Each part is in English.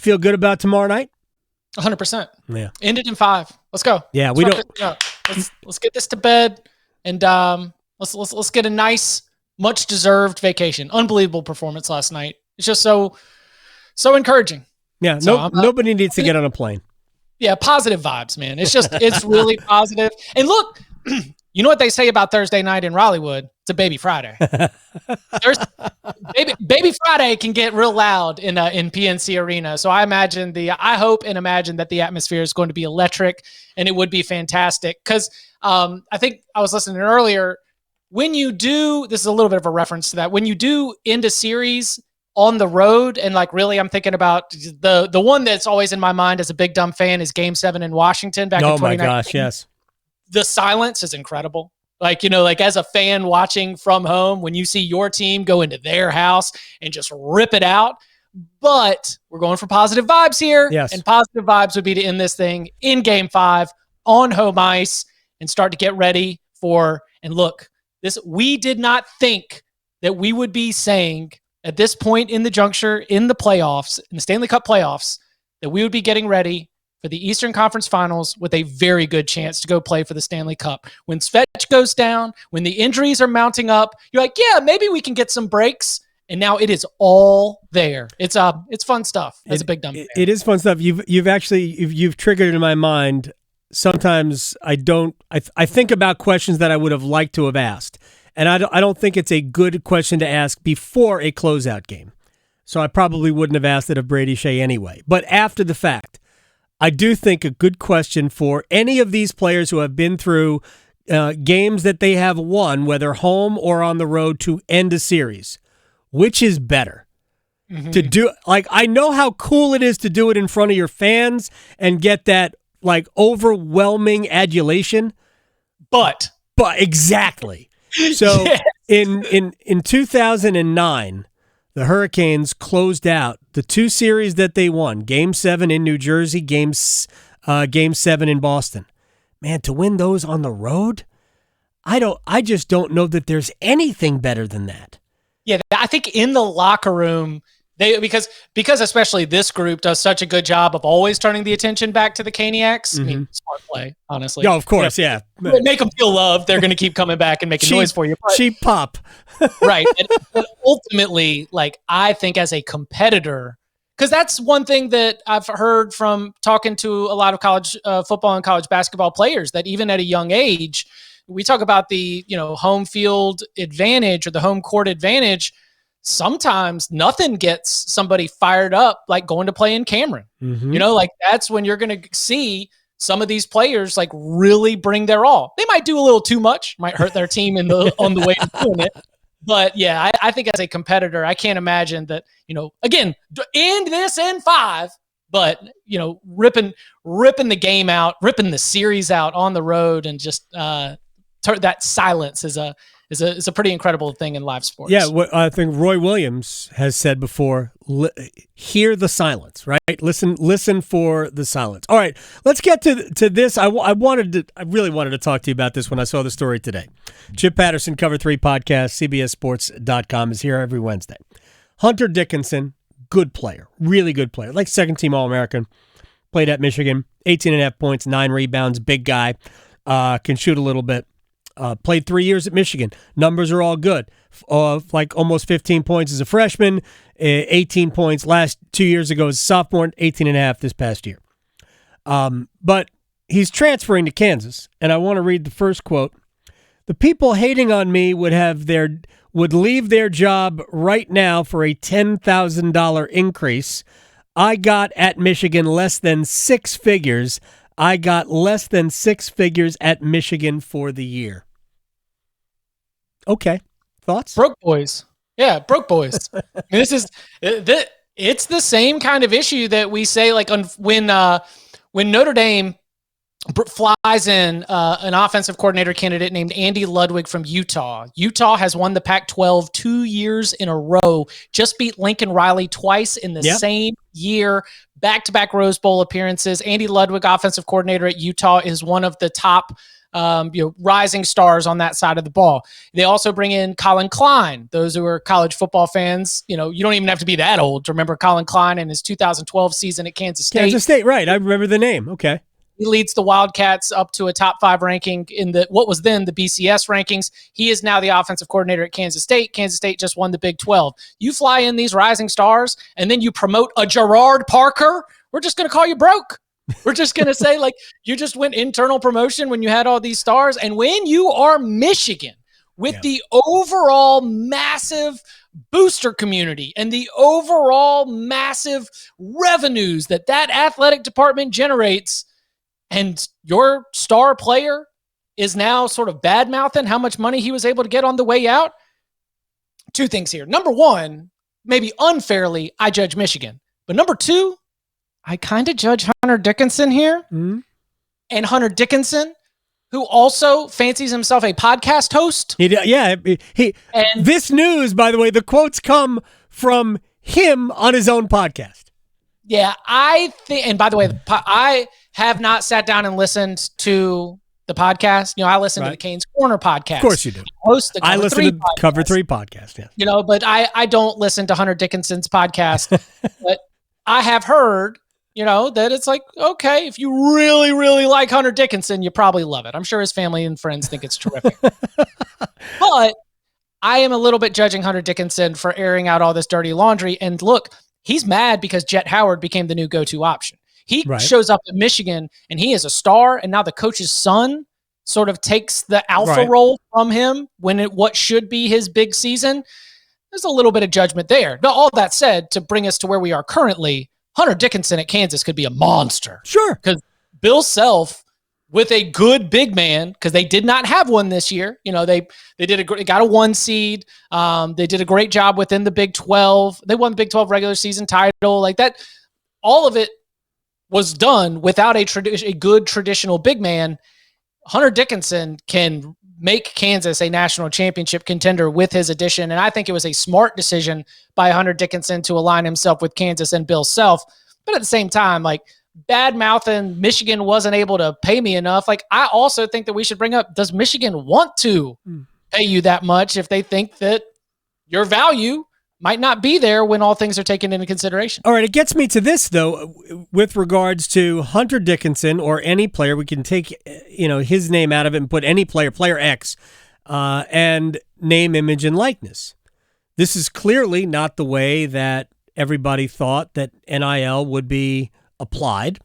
Feel good about tomorrow night? 100%. Yeah. End it in 5. Let's go. Yeah, Let's get this to bed, and let's get a nice, much deserved vacation. Unbelievable performance last night. It's just so encouraging. Yeah. Nobody needs to get on a plane. Yeah, positive vibes, man. It's really positive. And look, you know what they say about Thursday night in Rollywood? It's a baby Friday. Baby Friday can get real loud in PNC Arena. So I hope and imagine that the atmosphere is going to be electric, and it would be fantastic. Because I think I was listening earlier, when you do, this is a little bit of a reference to that, when you do end a series on the road, and like really I'm thinking about the one that's always in my mind as a big dumb fan is Game 7 in Washington back in 2019. Oh my gosh, yes. The silence is incredible. Like, like as a fan watching from home, when you see your team go into their house and just rip it out. But we're going for positive vibes here. Yes. And positive vibes would be to end this thing in Game 5 on home ice and start to get ready for, and look, we did not think that we would be saying at this point in the juncture, in the playoffs, in the Stanley Cup playoffs, that we would be getting ready for the Eastern Conference Finals with a very good chance to go play for the Stanley Cup. When Svetch goes down, when the injuries are mounting up, you're like, yeah, maybe we can get some breaks. And now it is all there. It's fun stuff. As a big dumb fan. It is fun stuff. You've triggered in my mind. Sometimes I think about questions that I would have liked to have asked. And I don't think it's a good question to ask before a closeout game. So I probably wouldn't have asked it of Brady Shea anyway. But after the fact, I do think a good question for any of these players who have been through games that they have won, whether home or on the road, to end a series. Which is better? Mm-hmm. To do, like, I know how cool it is to do it in front of your fans and get that, like, overwhelming adulation. But exactly. So yes. in 2009, the Hurricanes closed out the 2 series that they won, Game 7 in New Jersey, Game 7 in Boston. Man, to win those on the road, I just don't know that there's anything better than that. Yeah, I think in the locker room, because especially this group does such a good job of always turning the attention back to the Caniacs. Mm-hmm. I mean, smart play, honestly. Yeah, of course, yeah. Make them feel loved. They're going to keep coming back and making noise for you. Cheap pop. Right. But ultimately, like, I think as a competitor, because that's one thing that I've heard from talking to a lot of college football and college basketball players, that even at a young age, we talk about the, home field advantage or the home court advantage. Sometimes nothing gets somebody fired up like going to play in Cameron. Mm-hmm. Like that's when you're going to see some of these players like really bring their all. They might do a little too much, might hurt their team on the way to doing it. But yeah, I think as a competitor, I can't imagine that, again, end this in 5, but, ripping the game out, ripping the series out on the road, and just that silence is a pretty incredible thing in live sports. Yeah, what I think Roy Williams has said before, hear the silence, right? Listen for the silence. All right, let's get to this. I really wanted to talk to you about this when I saw the story today. Chip Patterson, Cover 3 podcast, CBSSports.com, is here every Wednesday. Hunter Dickinson, good player, really good player, like second-team All-American, played at Michigan, 18.5 points, 9 rebounds, big guy, can shoot a little bit. Played 3 years at Michigan. Numbers are all good. Like almost 15 points as a freshman, 18 points last 2 years ago as a sophomore, 18.5 this past year. But he's transferring to Kansas, and I want to read the first quote. The people hating on me would leave their job right now for a $10,000 increase. I got at Michigan less than 6 figures. I got less than 6 figures at Michigan for the year. Okay. Thoughts? Broke boys. Yeah, broke boys. It's the same kind of issue that we say, like, when Notre Dame flies in an offensive coordinator candidate named Andy Ludwig from Utah. Utah has won the Pac-12 2 years in a row, just beat Lincoln Riley twice in the same year, back-to-back Rose Bowl appearances. Andy Ludwig, offensive coordinator at Utah, is one of the top rising stars on that side of the ball. They also bring in Colin Klein. Those who are college football fans, you don't even have to be that old to remember Colin Klein in his 2012 season at Kansas State. Kansas State, right. I remember the name. Okay. He leads the Wildcats up to a top 5 ranking in what was then the BCS rankings. He is now the offensive coordinator at Kansas State. Kansas State just won the Big 12. You fly in these rising stars, and then you promote a Gerard Parker, we're just going to call you broke. We're just going to say, you just went internal promotion when you had all these stars. And when you are Michigan, with the overall massive booster community and the overall massive revenues that athletic department generates, and your star player is now sort of bad-mouthing how much money he was able to get on the way out. 2 things here. Number 1, maybe unfairly, I judge Michigan. But number 2, I kind of judge Hunter Dickinson here. Mm-hmm. And Hunter Dickinson, who also fancies himself a podcast host. This news, by the way, the quotes come from him on his own podcast. Yeah, I think, and by the way, I have not sat down and listened to the podcast. I listen to the Canes Corner podcast. Of course you do. I listen to Cover 3 podcast. Yeah. But I don't listen to Hunter Dickinson's podcast. But I have heard, that it's okay, if you really, really like Hunter Dickinson, you probably love it. I'm sure his family and friends think it's terrific. But I am a little bit judging Hunter Dickinson for airing out all this dirty laundry. And look, he's mad because Jet Howard became the new go-to option. He shows up at Michigan, and he is a star, and now the coach's son sort of takes the alpha role from him when what should be his big season. There's a little bit of judgment there. Now, all that said, to bring us to where we are currently, Hunter Dickinson at Kansas could be a monster. Sure. Because Bill Self, with a good big man, because they did not have one this year. They got a 1 seed. They did a great job within the Big 12. They won the Big 12 regular season title. Like that, all of it was done without a good traditional big man. Hunter Dickinson can make Kansas a national championship contender with his addition, and I think it was a smart decision by Hunter Dickinson to align himself with Kansas and Bill Self. But at the same time, bad-mouthing Michigan wasn't able to pay me enough. I also think that we should bring up, does Michigan want to pay you that much if they think that your value might not be there when all things are taken into consideration? All right, it gets me to this, though, with regards to Hunter Dickinson or any player. We can take, his name out of it and put any player X, and name, image, and likeness. This is clearly not the way that everybody thought that NIL would be applied,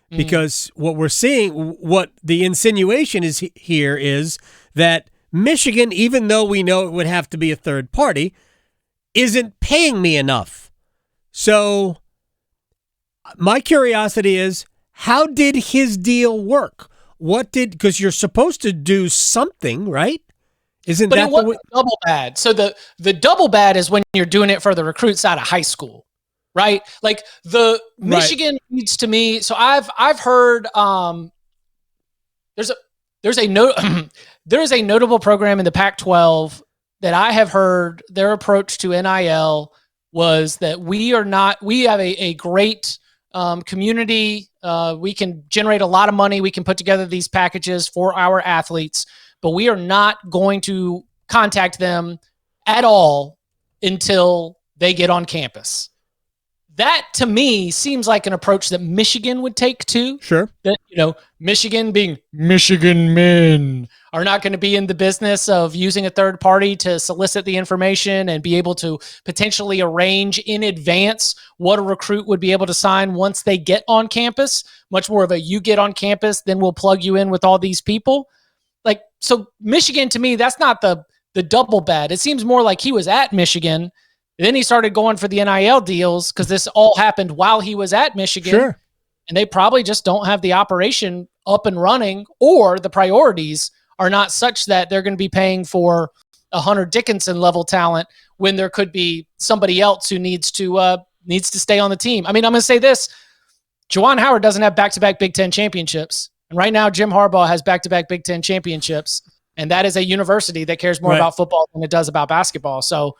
because what we're seeing, what the insinuation is here is that Michigan, even though we know it would have to be a third party, isn't paying me enough. So my curiosity is, how did his deal work? Because you're supposed to do something, right? Isn't but that it wasn't double bad? So the double bad is when you're doing it for the recruits out of high school, right? Michigan needs to me. So I've heard there's a notable program in the Pac-12 that I have heard their approach to NIL was that we have a great community. We can generate a lot of money. We can put together these packages for our athletes, but we are not going to contact them at all until they get on campus. That, to me, seems like an approach that Michigan would take too. Sure. That, Michigan being Michigan men are not going to be in the business of using a third party to solicit the information and be able to potentially arrange in advance what a recruit would be able to sign once they get on campus. Much more of a, you get on campus, then we'll plug you in with all these people. So Michigan, to me, that's not the double bad. It seems more like he was at Michigan. Then he started going for the NIL deals because this all happened while he was at Michigan. Sure. And they probably just don't have the operation up and running, or the priorities are not such that they're going to be paying for a Hunter Dickinson level talent when there could be somebody else who needs to stay on the team. I mean, I'm going to say this. Juwan Howard doesn't have back-to-back Big Ten championships. And right now, Jim Harbaugh has back-to-back Big Ten championships. And that is a university that cares more about football than it does about basketball. So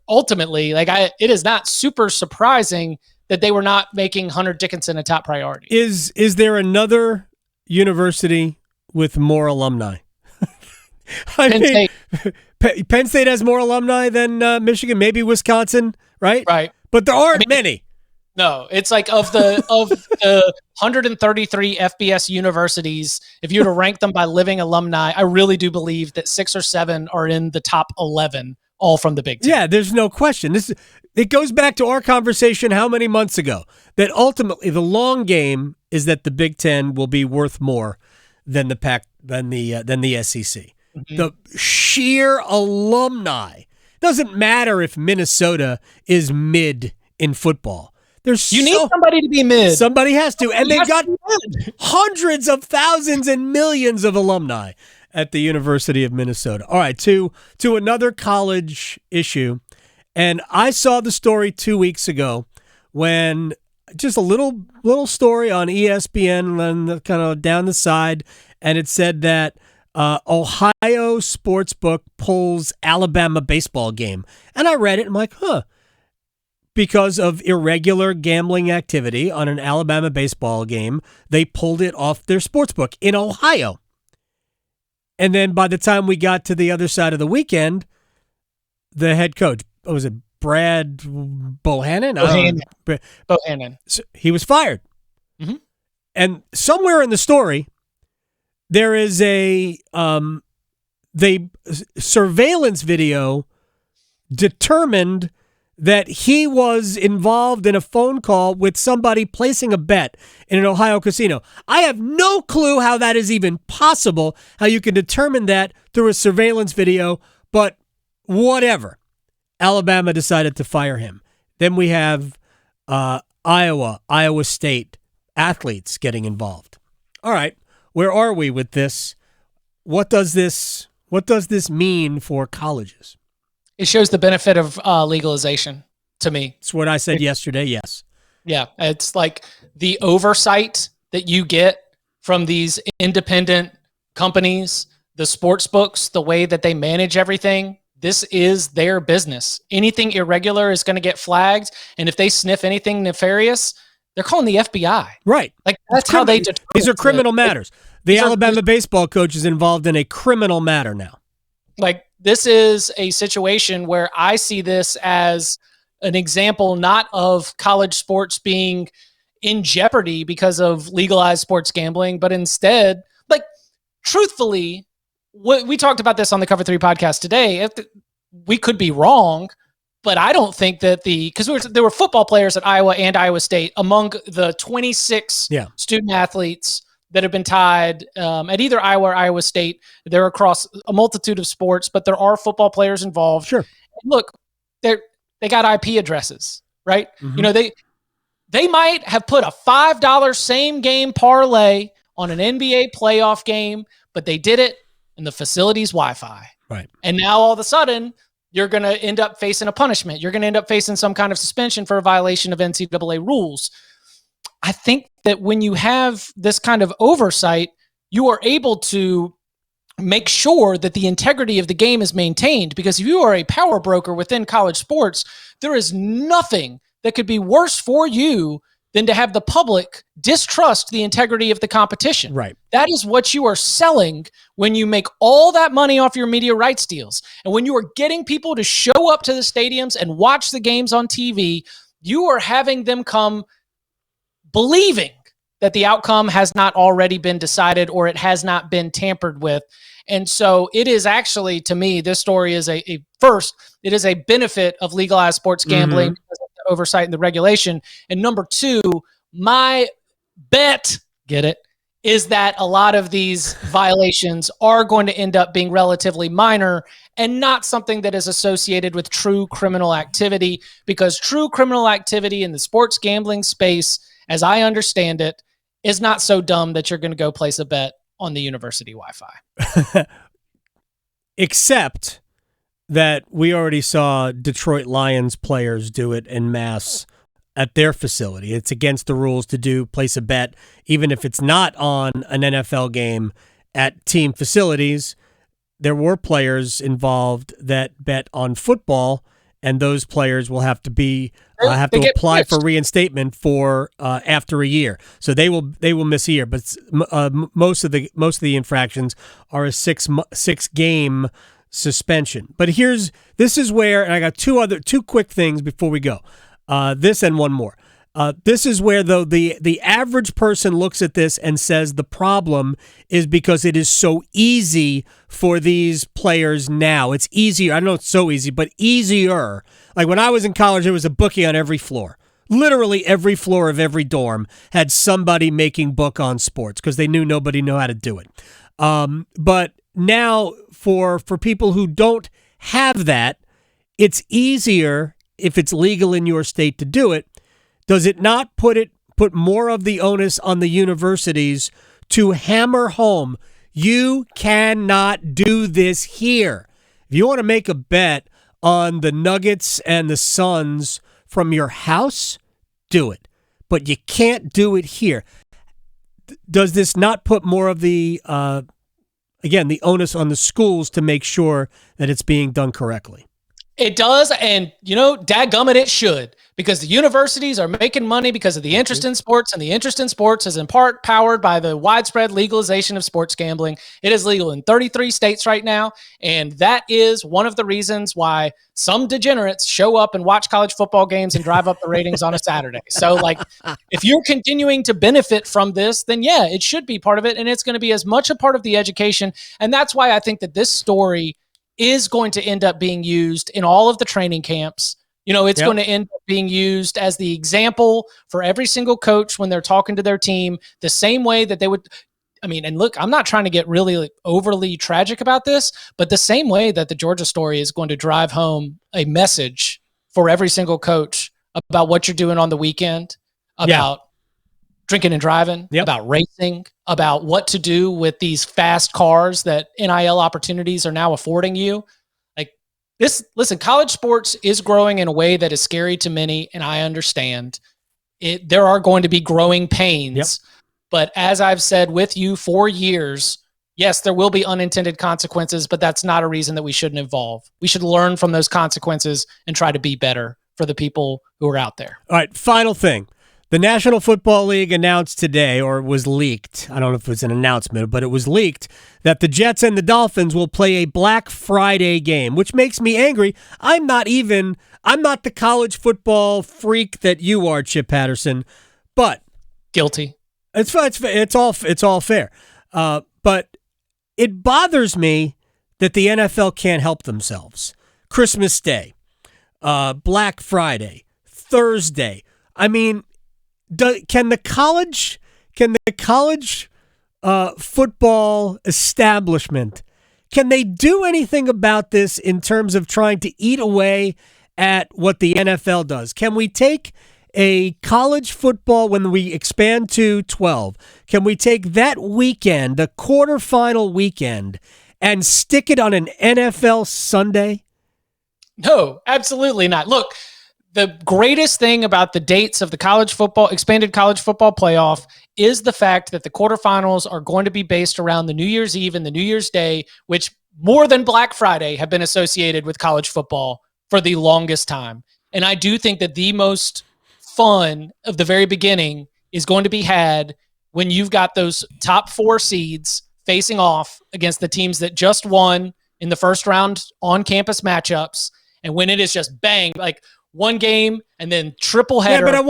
ultimately, it is not super surprising that they were not making Hunter Dickinson a top priority. Is there another university with more alumni. Penn State. Penn State has more alumni than Michigan, maybe Wisconsin, right? Right. But there aren't many. No, it's like of the 133 FBS universities, if you were to rank them by living alumni, I really do believe that 6 or 7 are in the top 11, all from the Big Ten. Yeah, there's no question. It goes back to our conversation how many months ago that ultimately the long game is that the Big Ten will be worth more than the SEC. Mm-hmm. The sheer alumni. Doesn't matter if Minnesota is mid in football. You need somebody to be mid. Somebody has to. And they've got hundreds of thousands and millions of alumni at the University of Minnesota. All right, to another college issue. And I saw the story 2 weeks ago when just a little story on ESPN and kind of down the side, and it said that Ohio Sportsbook pulls Alabama baseball game. And I read it and I'm like, because of irregular gambling activity on an Alabama baseball game, they pulled it off their sportsbook in Ohio. And then by the time we got to the other side of the weekend, the head coach, was it Brad Bohannon? Bohannon. So he was fired. Mm-hmm. And somewhere in the story, there is a surveillance video determined that he was involved in a phone call with somebody placing a bet in an Ohio casino. I have no clue how that is even possible, how you can determine that through a surveillance video, but whatever. Alabama decided to fire him. Then we have Iowa State athletes getting involved. All right, where are we with this? What does this mean for colleges? It shows the benefit of legalization to me. It's what I said yesterday, yes. Yeah, it's like the oversight that you get from these independent companies, the sports books, the way that they manage everything. This is their business. Anything irregular is going to get flagged, and if they sniff anything nefarious, they're calling the FBI. Right. Like that's how they determine. These are criminal matters. The Alabama baseball coach is involved in a criminal matter now. Like, this is a situation where I see this as an example not of college sports being in jeopardy because of legalized sports gambling, but instead, like, truthfully, we talked about this on the Cover 3 podcast today. We could be wrong, but I don't think that because there were football players at Iowa and Iowa State among the 26 student athletes that have been tied at either Iowa or Iowa State. They're across a multitude of sports, but there are football players involved. Sure. Look, they got IP addresses, right? Mm-hmm. You know, they might have put a $5 same game parlay on an NBA playoff game, but they did it in the facility's Wi-Fi. Right. And now all of a sudden, you're going to end up facing a punishment. You're going to end up facing some kind of suspension for a violation of NCAA rules. I think that when you have this kind of oversight, you are able to make sure that the integrity of the game is maintained, because if you are a power broker within college sports, there is nothing that could be worse for you than to have the public distrust the integrity of the competition. Right. That is what you are selling when you make all that money off your media rights deals. And when you are getting people to show up to the stadiums and watch the games on TV, you are having them come believing that the outcome has not already been decided or it has not been tampered with. And so it is actually, to me, this story is first, it is a benefit of legalized sports gambling because of the oversight and the regulation. And number two, my bet, get it, is that a lot of these violations are going to end up being relatively minor and not something that is associated with true criminal activity, because true criminal activity in the sports gambling space, as I understand it, is not so dumb that you're going to go place a bet on the university Wi-Fi. Except that we already saw Detroit Lions players do it en masse at their facility. It's against the rules to place a bet, even if it's not on an NFL game at team facilities. There were players involved that bet on football and those players will have to be have They to get apply punished. for reinstatement for after a year. So they will miss a year. But most of the infractions are a six game suspension. But this is where, and I got two quick things before we go. This and one more. This is where, though, the average person looks at this and says the problem is because it is so easy for these players now. It's easier. I know it's so easy, but easier. Like when I was in college, there was a bookie on every floor. Literally every floor of every dorm had somebody making book on sports because they knew nobody knew how to do it. But now for people who don't have that, it's easier if it's legal in your state to do it. Does it not put more of the onus on the universities to hammer home, you cannot do this here? If you want to make a bet on the Nuggets and the Suns from your house, do it. But you can't do it here. Does this not put more of the, again, the onus on the schools to make sure that it's being done correctly? It does, and dadgummit, it should, because the universities are making money because of the interest in sports, and the interest in sports is in part powered by the widespread legalization of sports gambling. It is legal in 33 states right now, and that is one of the reasons why some degenerates show up and watch college football games and drive up the ratings on a Saturday. So, if you're continuing to benefit from this, then yeah, it should be part of it, and it's going to be as much a part of the education, and that's why I think that this story is going to end up being used in all of the training camps. It's going to end up being used as the example for every single coach when they're talking to their team, the same way that they would. And look, I'm not trying to get really overly tragic about this, but the same way that the Georgia story is going to drive home a message for every single coach about what you're doing on the weekend, about drinking and driving, about racing, about what to do with these fast cars that NIL opportunities are now affording you. Listen, college sports is growing in a way that is scary to many, and I understand it. There are going to be growing pains, but as I've said with you for years, yes, there will be unintended consequences, but that's not a reason that we shouldn't evolve. We should learn from those consequences and try to be better for the people who are out there. All right, final thing. The National Football League announced today, or was leaked, I don't know if it was an announcement, but it was leaked, that the Jets and the Dolphins will play a Black Friday game, which makes me angry. I'm not the college football freak that you are, Chip Patterson, but guilty. It's all fair. But it bothers me that the NFL can't help themselves. Christmas Day, Black Friday, Thursday. Can the college football establishment, can they do anything about this in terms of trying to eat away at what the NFL does? Can we take a college football, when we expand to 12, can we take that weekend, the quarterfinal weekend, and stick it on an NFL Sunday? No, absolutely not. Look, the greatest thing about the dates of the expanded college football playoff is the fact that the quarterfinals are going to be based around the New Year's Eve and the New Year's Day, which more than Black Friday have been associated with college football for the longest time. And I do think that the most fun of the very beginning is going to be had when you've got those top 4 seeds facing off against the teams that just won in the first round on-campus matchups, and when it is just bang, like one game and then triple header. Yeah, but I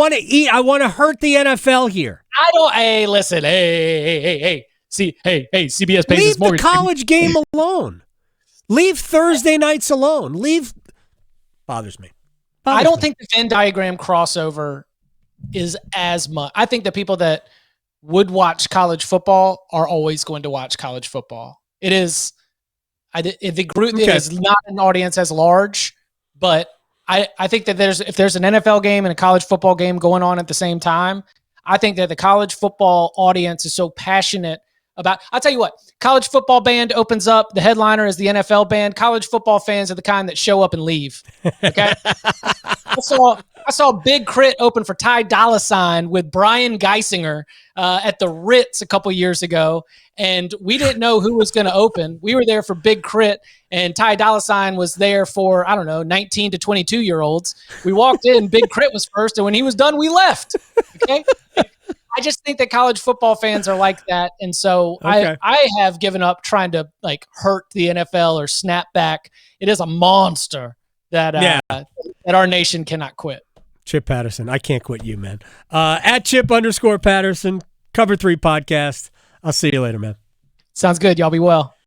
want to hurt the NFL here. Listen, hey. CBS pays Leave mortgage. The college game alone. Leave Thursday nights alone. Bothers me. I don't think the Venn diagram crossover is as much. I think the people that would watch college football are always going to watch college football. It is, the group It is not an audience as large, but I think that if there's an NFL game and a college football game going on at the same time, I think that the college football audience is so passionate about. I'll tell you what, college football band opens up. The headliner is the NFL band. College football fans are the kind that show up and leave. Okay. I saw Big Crit open for Ty Dolla $ign with Brian Geisinger at the Ritz a couple years ago, and we didn't know who was going to open. We were there for Big Crit, and Ty Dolla $ign was there for, I don't know, 19 to 22-year-olds. We walked in, Big Crit was first, and when he was done, we left. Okay? I just think that college football fans are like that, and so Okay. I have given up trying to like hurt the NFL or snap back. It is a monster that that our nation cannot quit. Chip Patterson. I can't quit you, man. At Chip_Patterson, Cover 3 podcast. I'll see you later, man. Sounds good. Y'all be well.